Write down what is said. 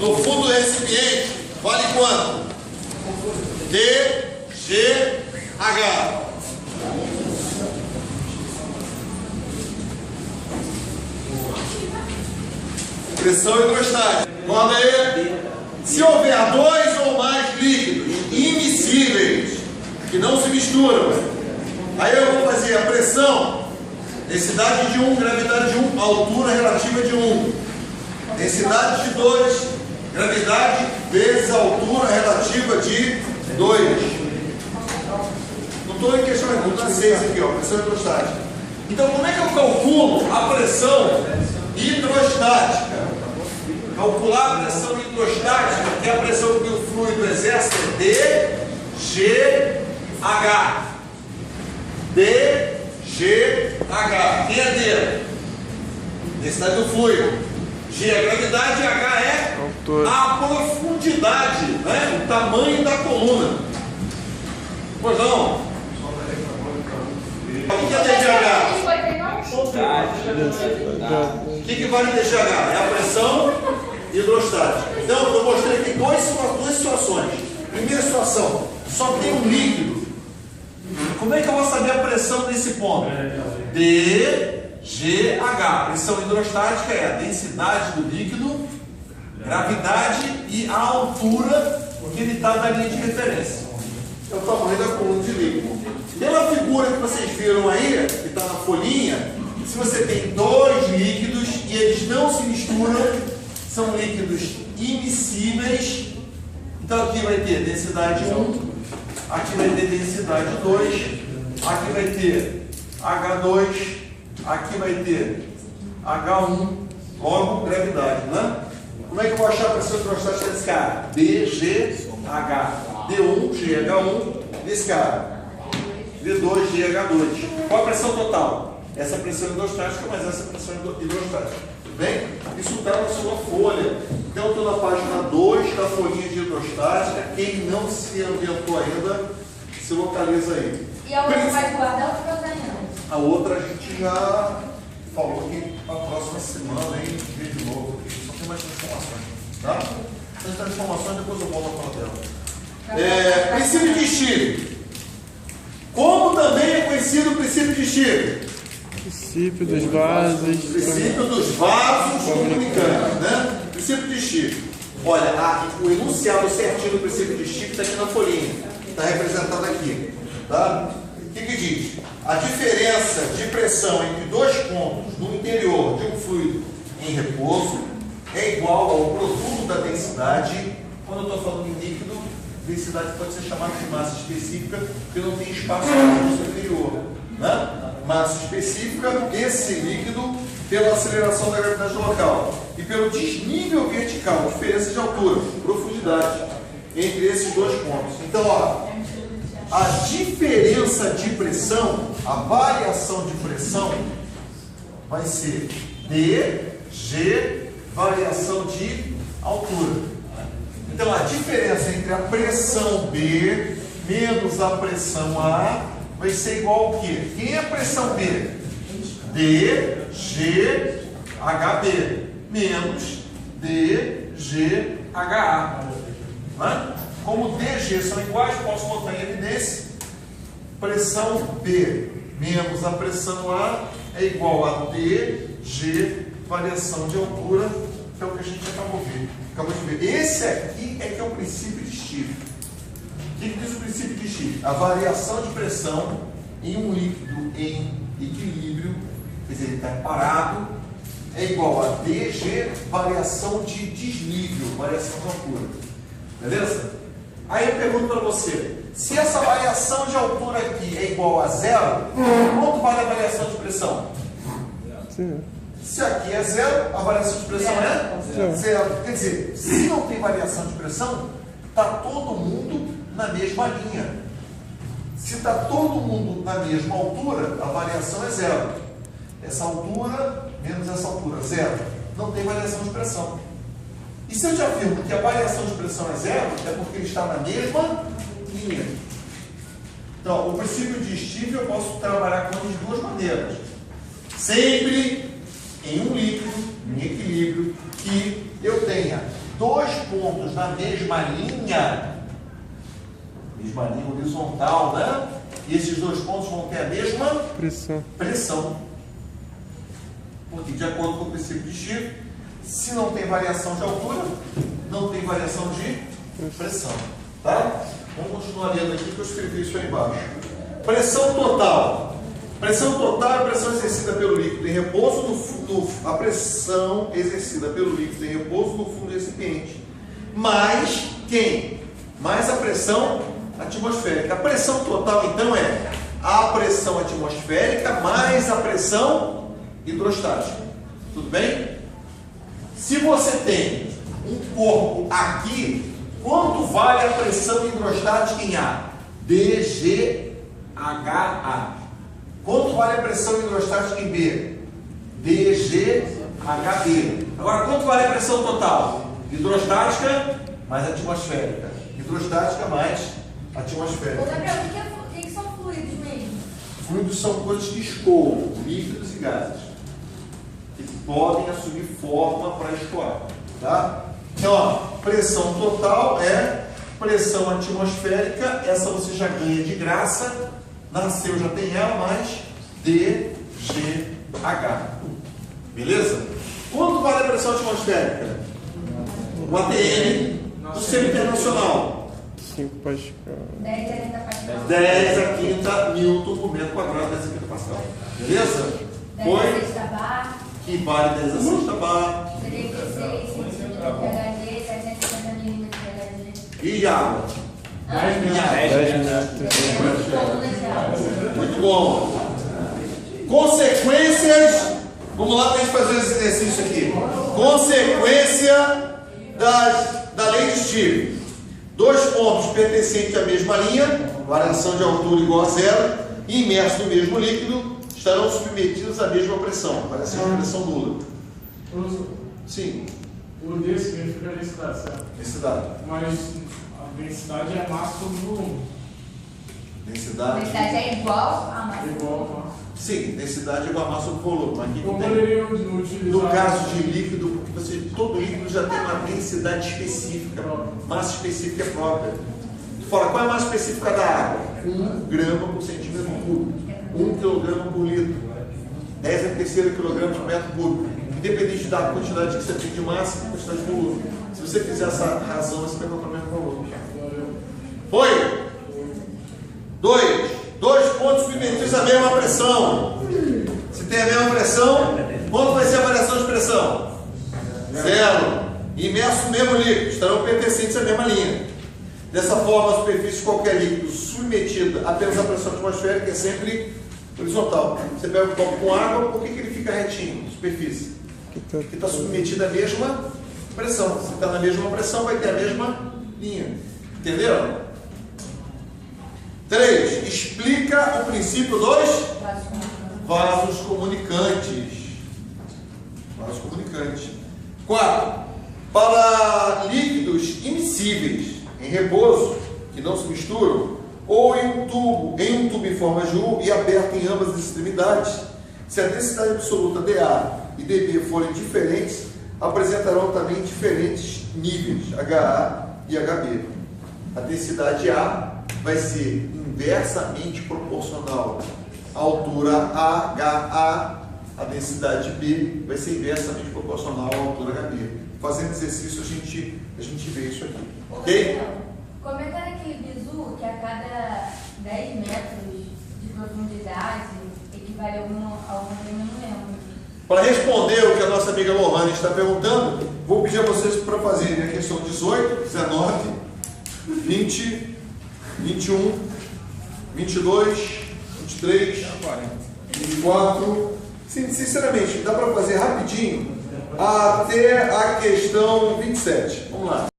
no fundo do recipiente vale quanto? DGH. Pressão hidrostática. Guarda aí. Se houver dois ou mais líquidos imiscíveis que não se misturam, aí eu vou fazer a pressão, densidade de 1, gravidade de 1, altura relativa de 1. Densidade de 2, gravidade vezes altura relativa de 2. Não estou em questionamento, estou na 6 aqui, ó, pressão hidrostática. Então, como é que eu calculo a pressão hidrostática? Calcular a pressão hidrostática, que é a pressão que o fluido exerce, é DGH. DGH. Quem é D? Densidade do fluido. G é a gravidade e H é a profundidade, né? O tamanho da coluna. Pois não? O que é DGH? O que vale DGH? É a pressão hidrostática. Então, eu mostrei aqui duas situações. Primeira situação, só tem um líquido. Como é que eu vou saber a pressão nesse ponto? DGH. Pressão hidrostática é a densidade do líquido, gravidade e a altura que ele está na linha de referência. É o tamanho da coluna de líquido. Pela figura que vocês viram aí, que está na folhinha, se você tem dois líquidos e eles não se misturam, são líquidos imiscíveis. Então aqui vai ter densidade 1, aqui vai ter densidade 2, aqui vai ter H2, aqui vai ter H1, logo gravidade, né? Como é que eu vou achar a pressão hidrostática desse cara? DGH. D1, GH1, desse cara. D2, GH2. Qual a pressão total? Essa pressão hidrostática, mas essa pressão hidrostática. Tudo bem? Isso está na sua folha. Então, eu estou na página 2 da folhinha de hidrostática. Quem não se ambientou ainda, se localiza aí. E a outra vai guardar ou vai ganhar? A outra a gente já falou que para a próxima semana, hein? Vê de novo. Só tem mais informações. Tá? Essas informações depois eu volto a falar dela. Princípio de Steve. Como também é conhecido o princípio de Steve? Princípio dos vasos. Princípio dos vasos comunicantes, né? Princípio de Steve. Olha, o enunciado certinho do princípio de Steve está aqui na folhinha. Está representado aqui. Tá? O que diz? A diferença de pressão entre dois pontos no interior de um fluido em repouso é igual ao produto da densidade. Quando eu estou falando em líquido, densidade pode ser chamada de massa específica, porque não tem espaço no seu interior. Né? Massa específica desse líquido pela aceleração da gravidade local e pelo desnível vertical, diferença de altura, profundidade, entre esses dois pontos. Então, ó, a diferença de pressão, a variação de pressão, vai ser dG, variação de altura. Então, a diferença entre a pressão B menos a pressão A vai ser igual ao quê? Quem é a pressão B? DGHB menos DGHA. Né? Como DG são iguais, posso botar em evidência. Pressão B menos a pressão A é igual a DG, variação de altura, que é o que a gente acabou de ver. Esse aqui é que é o princípio de Steve. O que diz o princípio de Steve? A variação de pressão em um líquido em equilíbrio, quer dizer, ele está parado, é igual a DG, variação de desnível, variação de altura. Beleza? Aí eu pergunto para você, se essa variação de altura aqui é igual a zero, quanto vale a variação de pressão? Sim. Se aqui é zero, a variação de pressão é zero. Quer dizer, se não tem variação de pressão, está todo mundo na mesma linha. Se está todo mundo na mesma altura, a variação é zero. Essa altura menos essa altura, zero. Não tem variação de pressão. E se eu te afirmo que a variação de pressão é zero, é porque ele está na mesma linha. Então, o princípio de Steve eu posso trabalhar com ele de duas maneiras. Sempre em um líquido, em equilíbrio, que eu tenha dois pontos na mesma linha horizontal, né? E esses dois pontos vão ter a mesma pressão. Porque, de acordo com o princípio de Schiff, se não tem variação de altura, não tem variação de pressão. Tá? Vamos continuar lendo aqui que eu escrevi isso aí embaixo. Pressão total. Pressão total é a pressão exercida pelo líquido em repouso a pressão exercida pelo líquido em repouso no fundo do recipiente. Mais quem? Mais a pressão atmosférica. A pressão total, então, é a pressão atmosférica mais a pressão hidrostática. Tudo bem? Se você tem um corpo aqui, quanto vale a pressão hidrostática em A? DGHA. Quanto vale a pressão hidrostática em B? DGHB. Agora, quanto vale a pressão total? Hidrostática mais atmosférica. Hidrostática mais atmosférica. Ô, Gabriel, o que são fluidos mesmo? Fluidos são coisas que escoam, líquidos e gases, que podem assumir forma para escoar. Tá? Então, ó, pressão total é pressão atmosférica. Essa você já ganha de graça. Nasceu, já tem ela, mais DGH. Beleza? Quanto vale a pressão atmosférica? O ATM do Centro Internacional. 5 pascal. 10 a 30 pascal. 10 a 30 newton por metro quadrado, 10 a 30 pascal. Beleza? 10 a Foi? sexta bar. Que vale 10 a sexta bar. 36 centímetros de PHD, 750 milímetros de PHD. E água. 10 minutos. Muito bom. Consequências. Vamos lá para a gente fazer esse exercício aqui. Consequência da lei de Schiff. Dois pontos pertencentes à mesma linha, variação de altura igual a zero, e imersos no mesmo líquido, estarão submetidos à mesma pressão, variação de pressão nula. Sim. O D significa densidade, certo? Densidade. Mas a densidade é massa sobre volume. Densidade. Densidade é igual a massa. Igual a massa. Sim, densidade é igual a massa sobre volume. Mas aqui Como não tem. poderíamos utilizar... No caso de líquido, porque todo líquido já tem uma densidade específica, massa específica própria. Tu fala, qual é a massa específica da água? 1 grama por centímetro cúbico, 1 quilograma por litro, 10 a terceira quilograma por metro cúbico. Independente da quantidade que você tem de massa e quantidade de volume. Se você fizer essa razão, você vai encontrar o mesmo valor. Foi? 2 pontos submetidos à mesma pressão. Se tem a mesma pressão, quanto vai ser a variação de pressão? 0. Imerso no mesmo líquido, estarão pertencentes à mesma linha. Dessa forma, a superfície de qualquer líquido submetida apenas à pressão atmosférica é sempre horizontal. Você pega um copo com água, por que ele fica retinho? Superfície. Porque está submetido à mesma pressão. Se está na mesma pressão, vai ter a mesma linha. Entenderam? 3. Explica o princípio dos vasos comunicantes. 4. Para líquidos immiscíveis em repouso, que não se misturam, ou em um tubo em forma de U e aberto em ambas as extremidades, se a densidade absoluta dA e dB forem diferentes, apresentarão também diferentes níveis, HA e HB. A densidade A vai ser inversamente proporcional à altura HA, a densidade B vai ser inversamente proporcional à altura HB. Fazendo exercício, a gente vê isso aqui. Ok? Comenta naquele bizu que a cada 10 metros de profundidade equivale a algum prêmio, não lembro. Para responder o que a nossa amiga Lohane está perguntando, vou pedir a vocês para fazerem a questão 18, 19, 20, 21, 22, 23, 24. Sinceramente, dá para fazer rapidinho até a questão 27. Vamos lá.